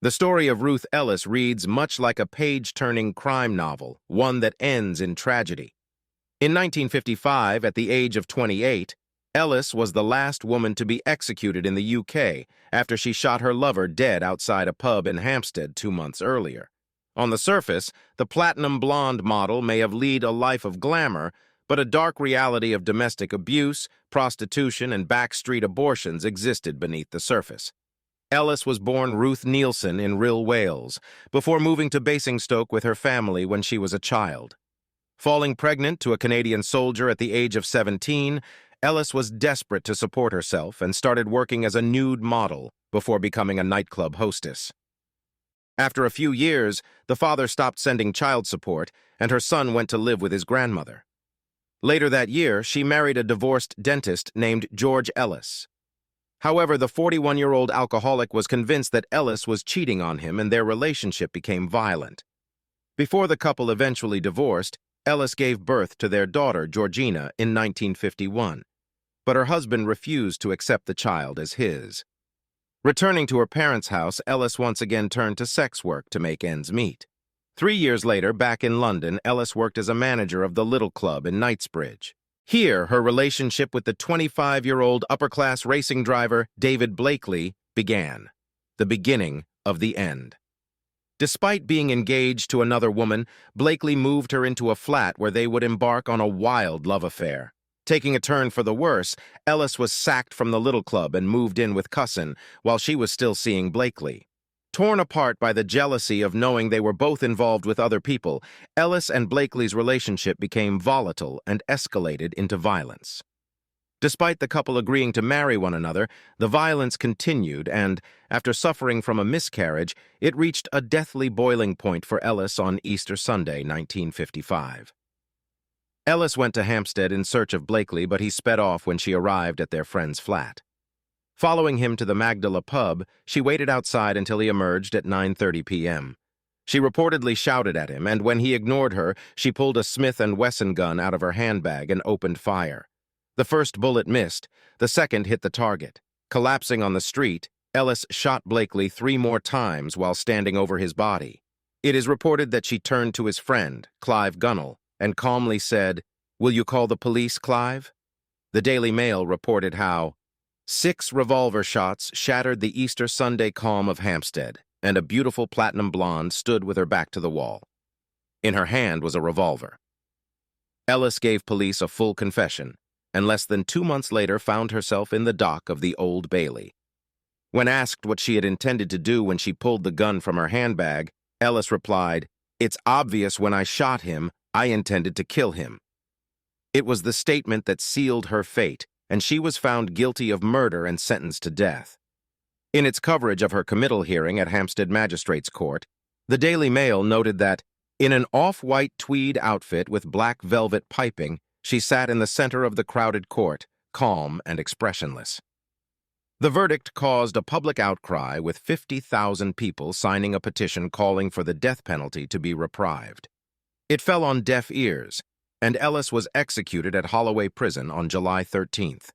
The story of Ruth Ellis reads much like a page-turning crime novel, one that ends in tragedy. In 1955, at the age of 28, Ellis was the last woman to be executed in the UK after she shot her lover dead outside a pub in Hampstead 2 months earlier. On the surface, the platinum blonde model may have led a life of glamour, but a dark reality of domestic abuse, prostitution, and backstreet abortions existed beneath the surface. Ellis was born Ruth Neilson in Rhyl, Wales, before moving to Basingstoke with her family when she was a child. Falling pregnant to a Canadian soldier at the age of 17, Ellis was desperate to support herself and started working as a nude model before becoming a nightclub hostess. After a few years, the father stopped sending child support, and her son went to live with his grandmother. Later that year, she married a divorced dentist named George Ellis. However, the 41-year-old alcoholic was convinced that Ellis was cheating on him, and their relationship became violent. Before the couple eventually divorced, Ellis gave birth to their daughter, Georgina, in 1951, but her husband refused to accept the child as his. Returning to her parents' house, Ellis once again turned to sex work to make ends meet. 3 years later, back in London, Ellis worked as a manager of the Little Club in Knightsbridge. Here, her relationship with the 25-year-old upper-class racing driver, David Blakely, began. The beginning of the end. Despite being engaged to another woman, Blakely moved her into a flat where they would embark on a wild love affair. Taking a turn for the worse, Ellis was sacked from the Little Club and moved in with Cusson while she was still seeing Blakely. Torn apart by the jealousy of knowing they were both involved with other people, Ellis and Blakely's relationship became volatile and escalated into violence. Despite the couple agreeing to marry one another, the violence continued and, after suffering from a miscarriage, it reached a deathly boiling point for Ellis on Easter Sunday, 1955. Ellis went to Hampstead in search of Blakely, but he sped off when she arrived at their friend's flat. Following him to the Magdala pub, she waited outside until he emerged at 9:30 p.m. She reportedly shouted at him, and when he ignored her, she pulled a Smith & Wesson gun out of her handbag and opened fire. The first bullet missed, the second hit the target. Collapsing on the street, Ellis shot Blakely 3 more times while standing over his body. It is reported that she turned to his friend, Clive Gunnell, and calmly said, "Will you call the police, Clive?" The Daily Mail reported how 6 revolver shots shattered the Easter Sunday calm of Hampstead, and a beautiful platinum blonde stood with her back to the wall. In her hand was a revolver. Ellis gave police a full confession, and less than 2 months later found herself in the dock of the Old Bailey. When asked what she had intended to do when she pulled the gun from her handbag, Ellis replied, "It's obvious when I shot him, I intended to kill him." It was the statement that sealed her fate, and she was found guilty of murder and sentenced to death. In its coverage of her committal hearing at Hampstead Magistrates' Court, the Daily Mail noted that, in an off-white tweed outfit with black velvet piping, she sat in the center of the crowded court, calm and expressionless. The verdict caused a public outcry, with 50,000 people signing a petition calling for the death penalty to be reprieved. It fell on deaf ears, and Ellis was executed at Holloway Prison on July 13th.